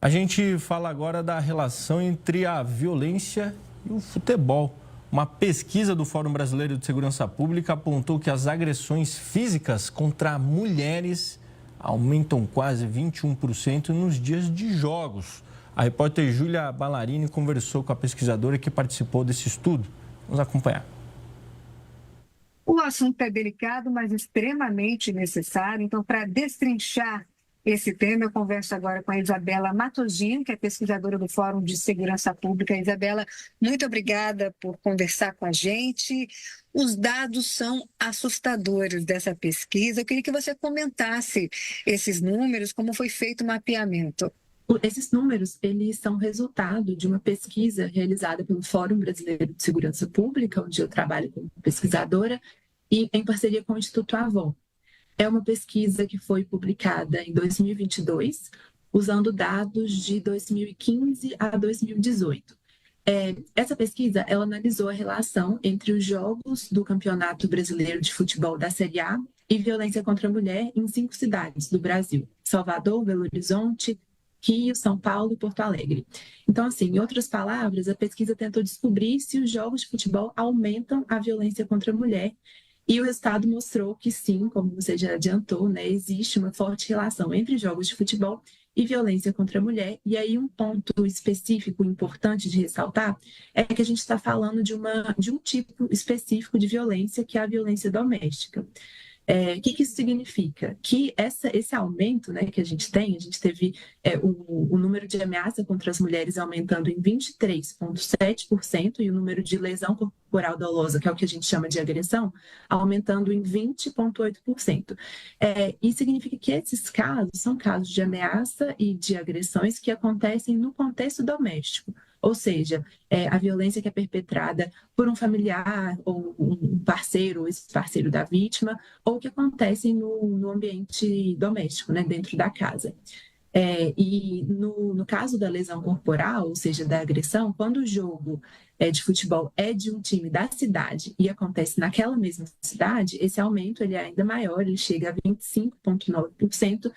A gente fala agora da relação entre a violência e o futebol. Uma pesquisa do Fórum Brasileiro de Segurança Pública apontou que as agressões físicas contra mulheres aumentam quase 21% nos dias de jogos. A repórter Júlia Ballarini conversou com a pesquisadora que participou desse estudo. Vamos acompanhar. O assunto é delicado, mas extremamente necessário. Então, para destrinchar esse tema, eu converso agora com a Isabela Matosino, que é pesquisadora do Fórum de Segurança Pública. Isabela, muito obrigada por conversar com a gente. Os dados são assustadores dessa pesquisa. Eu queria que você comentasse esses números, como foi feito o mapeamento. Esses números, eles são resultado de uma pesquisa realizada pelo Fórum Brasileiro de Segurança Pública, onde eu trabalho como pesquisadora, e em parceria com o Instituto Avon. É uma pesquisa que foi publicada em 2022, usando dados de 2015 a 2018. Essa pesquisa, ela analisou a relação entre os jogos do Campeonato Brasileiro de Futebol da Série A e violência contra a mulher em 5 cidades do Brasil: Salvador, Belo Horizonte, Rio, São Paulo e Porto Alegre. Então, assim, em outras palavras, a pesquisa tentou descobrir se os jogos de futebol aumentam a violência contra a mulher. E o resultado mostrou que sim, como você já adiantou, né, existe uma forte relação entre jogos de futebol e violência contra a mulher. E aí um ponto específico importante de ressaltar é que a gente está falando de um tipo específico de violência, que é a violência doméstica. O que isso significa? Que esse aumento, né, que a gente teve o número de ameaça contra as mulheres aumentando em 23,7% e o número de lesão corporal dolosa, que é o que a gente chama de agressão, aumentando em 20,8%. E significa que esses casos são casos de ameaça e de agressões que acontecem no contexto doméstico. Ou seja, a violência que é perpetrada por um familiar ou um parceiro ou ex-parceiro da vítima, ou que acontecem no ambiente doméstico, né, dentro da casa. E no caso da lesão corporal, ou seja, da agressão, quando o jogo de futebol é de um time da cidade e acontece naquela mesma cidade, esse aumento ele é ainda maior, ele chega a 25,9%.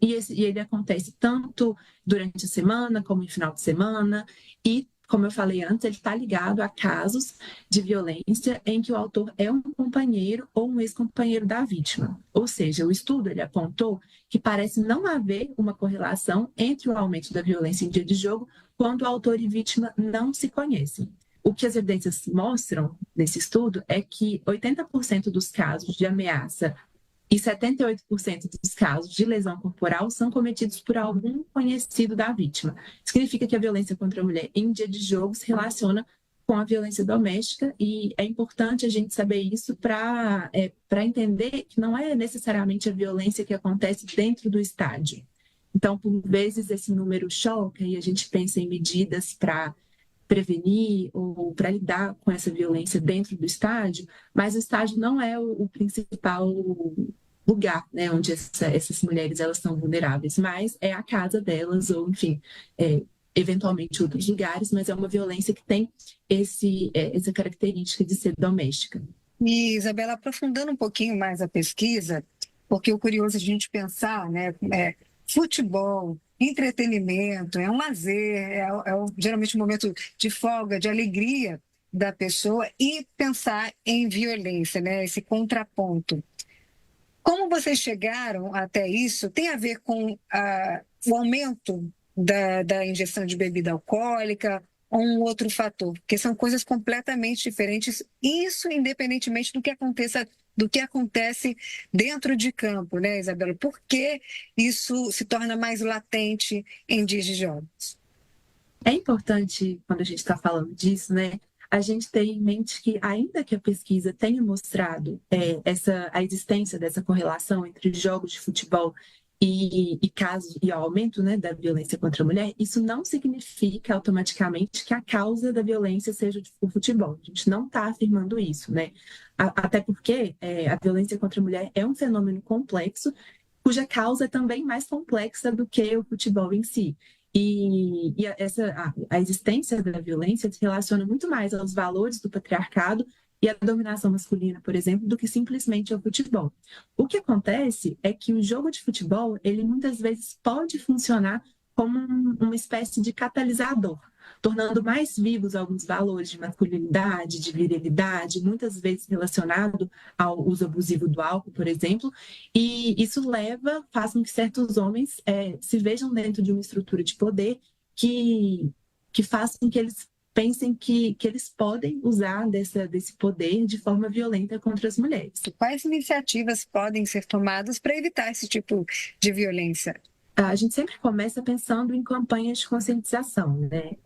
E ele acontece tanto durante a semana como em final de semana e, como eu falei antes, ele está ligado a casos de violência em que o autor é um companheiro ou um ex-companheiro da vítima. Ou seja, o estudo ele apontou que parece não haver uma correlação entre o aumento da violência em dia de jogo quando o autor e vítima não se conhecem. O que as evidências mostram nesse estudo é que 80% dos casos de ameaça e 78% dos casos de lesão corporal são cometidos por algum conhecido da vítima. Significa que a violência contra a mulher em dia de jogo se relaciona com a violência doméstica e é importante a gente saber isso para entender que não é necessariamente a violência que acontece dentro do estádio. Então, por vezes, esse número choca e a gente pensa em medidas para prevenir ou para lidar com essa violência dentro do estádio, mas o estádio não é o principal lugar, né, onde essas mulheres elas são vulneráveis, mas é a casa delas ou, enfim, eventualmente outros lugares, mas é uma violência que tem essa característica de ser doméstica. E, Isabela, aprofundando um pouquinho mais a pesquisa, porque o curioso é a gente pensar, né, futebol, entretenimento, é um lazer, geralmente um momento de folga, de alegria da pessoa e pensar em violência, né, esse contraponto. Como vocês chegaram até isso? Tem a ver com o aumento da ingestão de bebida alcoólica ou um outro fator? Porque são coisas completamente diferentes, isso independentemente do que acontece dentro de campo, né, Isabela? Por que isso se torna mais latente em dias de jogos? É importante, quando a gente está falando disso, né, a gente ter em mente que, ainda que a pesquisa tenha mostrado a existência dessa correlação entre jogos de futebol e o aumento, né, da violência contra a mulher, isso não significa automaticamente que a causa da violência seja o futebol. A gente não está afirmando isso, né? Até porque a violência contra a mulher é um fenômeno complexo, cuja causa é também mais complexa do que o futebol em si. E a existência da violência se relaciona muito mais aos valores do patriarcado e à dominação masculina, por exemplo, do que simplesmente ao futebol. O que acontece é que o jogo de futebol, ele muitas vezes pode funcionar como uma espécie de catalisador, tornando mais vivos alguns valores de masculinidade, de virilidade, muitas vezes relacionado ao uso abusivo do álcool, por exemplo, e isso faz com que certos homens se vejam dentro de uma estrutura de poder que faz com que eles pensem que eles podem usar desse poder de forma violenta contra as mulheres. Quais iniciativas podem ser tomadas para evitar esse tipo de violência? A gente sempre começa pensando em campanhas de conscientização, né?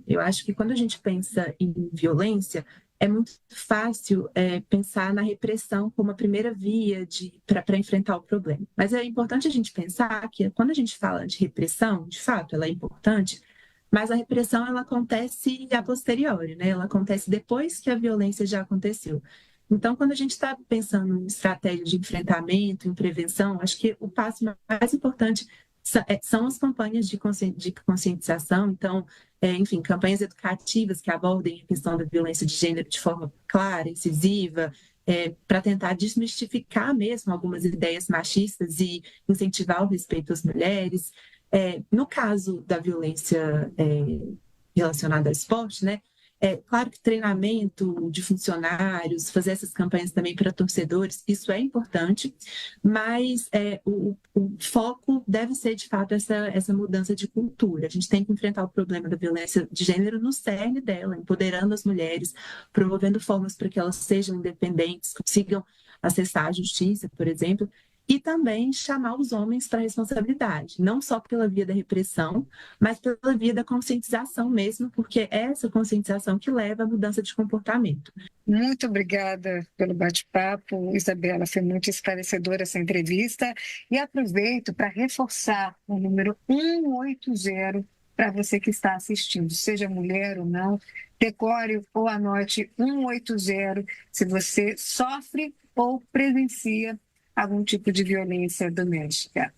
Eu acho que quando a gente pensa em violência, é muito fácil pensar na repressão como a primeira via para enfrentar o problema. Mas é importante a gente pensar que quando a gente fala de repressão, de fato, ela é importante, mas a repressão ela acontece a posteriori, né? Ela acontece depois que a violência já aconteceu. Então, quando a gente está pensando em estratégia de enfrentamento, em prevenção, acho que o passo mais importante são as campanhas de conscientização. Então, enfim, campanhas educativas que abordem a questão da violência de gênero de forma clara, incisiva, para tentar desmistificar mesmo algumas ideias machistas e incentivar o respeito às mulheres. No caso da violência relacionada ao esporte, né? Claro que treinamento de funcionários, fazer essas campanhas também para torcedores, isso é importante, mas o foco deve ser, de fato, essa mudança de cultura. A gente tem que enfrentar o problema da violência de gênero no cerne dela, empoderando as mulheres, promovendo formas para que elas sejam independentes, consigam acessar a justiça, por exemplo, e também chamar os homens para a responsabilidade, não só pela via da repressão, mas pela via da conscientização mesmo, porque é essa conscientização que leva à mudança de comportamento. Muito obrigada pelo bate-papo, Isabela, foi muito esclarecedora essa entrevista e aproveito para reforçar o número 180 para você que está assistindo, seja mulher ou não, decore ou anote 180 se você sofre ou presencia algum tipo de violência doméstica.